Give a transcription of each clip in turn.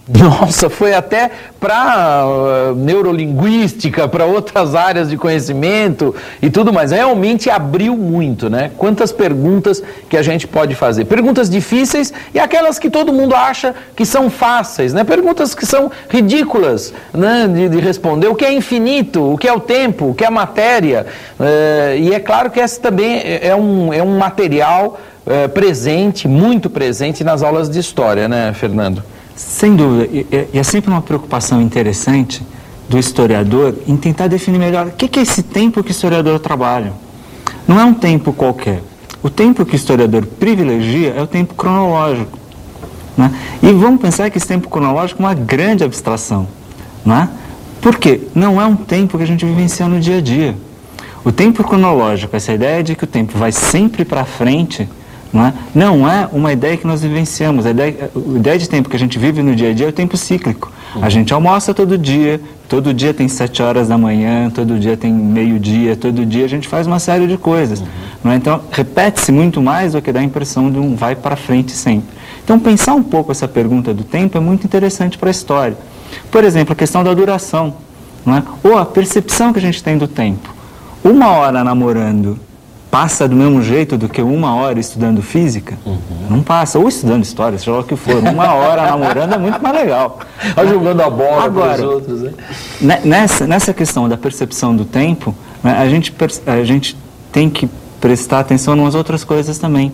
Nossa, foi até para neurolinguística, para outras áreas de conhecimento e tudo mais. Realmente abriu muito, né? Quantas perguntas que a gente pode fazer. Perguntas difíceis e aquelas que todo mundo acha que são fáceis, né? Perguntas que são ridículas, né? de responder. O que é infinito? O que é o tempo? O que é a matéria? E é claro que esse também é um material presente, muito presente nas aulas de história, né, Fernando? Sem dúvida, e é sempre uma preocupação interessante do historiador em tentar definir melhor o que é esse tempo que o historiador trabalha. Não é um tempo qualquer. O tempo que o historiador privilegia é o tempo cronológico, né? E vamos pensar que esse tempo cronológico é uma grande abstração, né? Por quê? Não é um tempo que a gente vivencia no dia a dia. O tempo cronológico, essa ideia de que o tempo vai sempre para frente, não é uma ideia que nós vivenciamos. A ideia de tempo que a gente vive no dia a dia é o tempo cíclico. A gente almoça todo dia tem 7 horas da manhã, todo dia tem meio-dia, todo dia a gente faz uma série de coisas. Então, repete-se muito mais do que dá a impressão de um vai para frente sempre. Então, pensar um pouco essa pergunta do tempo é muito interessante para a história. Por exemplo, a questão da duração, ou a percepção que a gente tem do tempo. 1 hora namorando passa do mesmo jeito do que 1 hora estudando física? Não passa. Ou estudando história, seja lá o que for. 1 hora namorando é muito mais legal. Ou jogando a bola para os outros. Né? Nessa questão da percepção do tempo, a gente tem que prestar atenção em umas outras coisas também.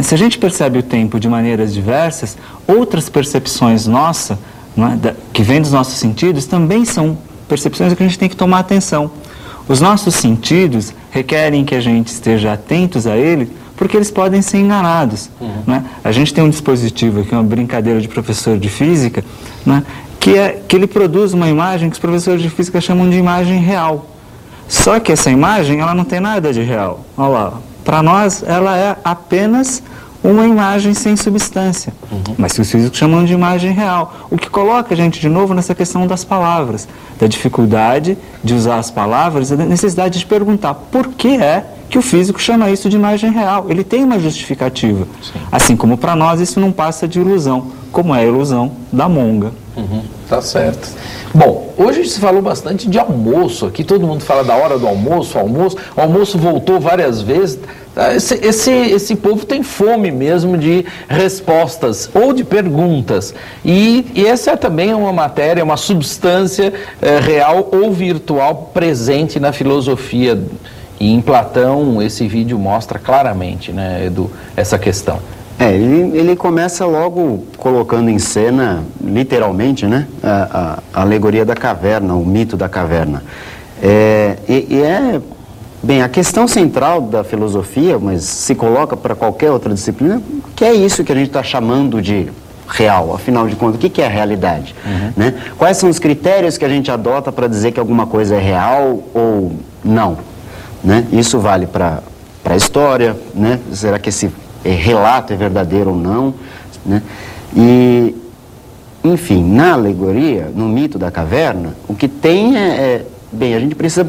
Se a gente percebe o tempo de maneiras diversas, outras percepções nossas, que vêm dos nossos sentidos, também são percepções que a gente tem que tomar atenção. Os nossos sentidos requerem que a gente esteja atentos a eles, porque eles podem ser enganados. A gente tem um dispositivo aqui, uma brincadeira de professor de física, que ele produz uma imagem que os professores de física chamam de imagem real. Só que essa imagem, ela não tem nada de real. Olha lá, para nós, ela é apenas uma imagem sem substância, mas que os físicos chamam de imagem real, o que coloca a gente de novo nessa questão das palavras, da dificuldade de usar as palavras, da necessidade de perguntar por que é que o físico chama isso de imagem real. Ele tem uma justificativa. Sim. Assim como para nós isso não passa de ilusão, como é a ilusão da monga. Tá certo. Bom, hoje se falou bastante de almoço aqui, todo mundo fala da hora do almoço, o almoço voltou várias vezes. Esse povo tem fome mesmo de respostas ou de perguntas. E essa é também uma matéria, uma substância real ou virtual presente na filosofia. E em Platão esse vídeo mostra claramente, né, Edu, essa questão. Ele começa logo colocando em cena, literalmente, né, a alegoria da caverna, o mito da caverna. Bem, a questão central da filosofia, mas se coloca para qualquer outra disciplina, que é isso que a gente está chamando de real. Afinal de contas, o que é a realidade? Né? Quais são os critérios que a gente adota para dizer que alguma coisa é real ou não? Né? Isso vale para a história, né? Será que esse relato é verdadeiro ou não? Né? E, enfim, na alegoria, no mito da caverna, o que tem bem, a gente precisa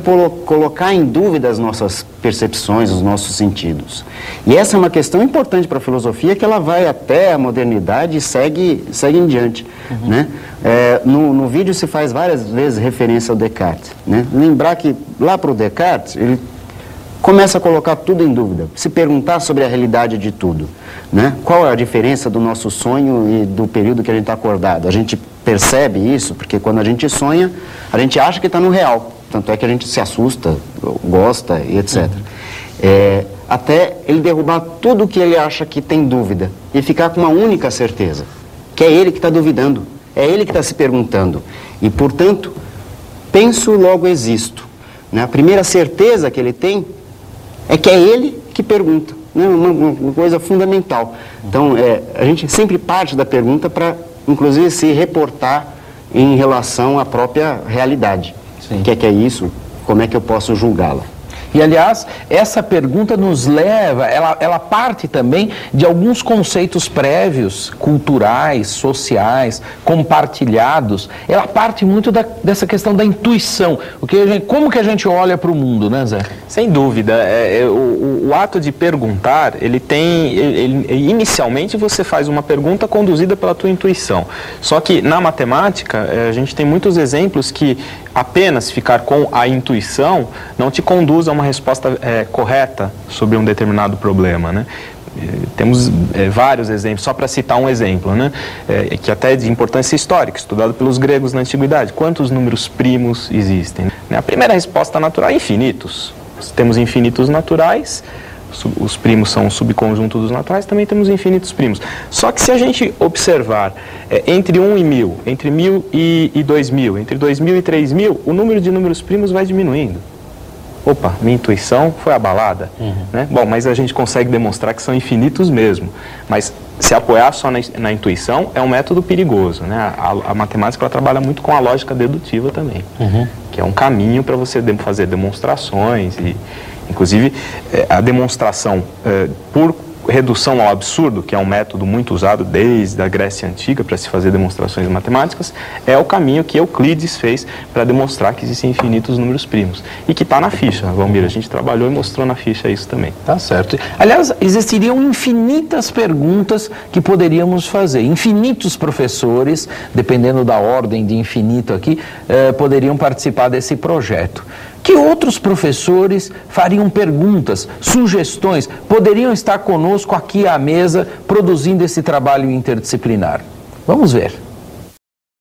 colocar em dúvida as nossas percepções, os nossos sentidos. E essa é uma questão importante para a filosofia, que ela vai até a modernidade e segue em diante. Né? No vídeo se faz várias vezes referência ao Descartes. Né? Lembrar que lá para o Descartes, ele começa a colocar tudo em dúvida, se perguntar sobre a realidade de tudo. Né? Qual é a diferença do nosso sonho e do período que a gente está acordado? A gente percebe isso, porque quando a gente sonha, a gente acha que está no real. Tanto é que a gente se assusta, gosta e etc. Até ele derrubar tudo que ele acha que tem dúvida e ficar com uma única certeza, que é ele que está duvidando, é ele que está se perguntando. E, portanto, penso, logo existo. Né? A primeira certeza que ele tem é que é ele que pergunta, né? Uma coisa fundamental. Então, a gente sempre parte da pergunta para, inclusive, se reportar em relação à própria realidade. Sim. O que é isso? Como é que eu posso julgá-la? E, aliás, essa pergunta nos leva, ela parte também de alguns conceitos prévios, culturais, sociais, compartilhados. Ela parte muito dessa questão da intuição. Como que a gente olha para o mundo, né, Zé? Sem dúvida. O ato de perguntar, inicialmente você faz uma pergunta conduzida pela tua intuição. Só que na matemática, a gente tem muitos exemplos que apenas ficar com a intuição não te conduz a uma resposta correta sobre um determinado problema, né? Temos vários exemplos, só para citar um exemplo, né? Que até é de importância histórica, estudado pelos gregos na antiguidade. Quantos números primos existem? A primeira resposta natural é infinitos. Temos infinitos naturais, os primos são um subconjunto dos naturais, também temos infinitos primos. Só que se a gente observar entre 1 e 1000, entre 1000 e 2000, entre 2000 e 3000, o número de números primos vai diminuindo. Opa, minha intuição foi abalada, né? Bom, mas a gente consegue demonstrar que são infinitos mesmo. Mas se apoiar só na intuição é um método perigoso, né? A matemática ela trabalha muito com a lógica dedutiva também, que é um caminho para você fazer demonstrações e, inclusive, a demonstração por redução ao absurdo, que é um método muito usado desde a Grécia Antiga para se fazer demonstrações matemáticas, é o caminho que Euclides fez para demonstrar que existem infinitos números primos. E que está na ficha, Valmir, a gente trabalhou e mostrou na ficha isso também. Tá certo. Aliás, existiriam infinitas perguntas que poderíamos fazer. Infinitos professores, dependendo da ordem de infinito aqui, poderiam participar desse projeto. Que outros professores fariam perguntas, sugestões, poderiam estar conosco aqui à mesa produzindo esse trabalho interdisciplinar? Vamos ver.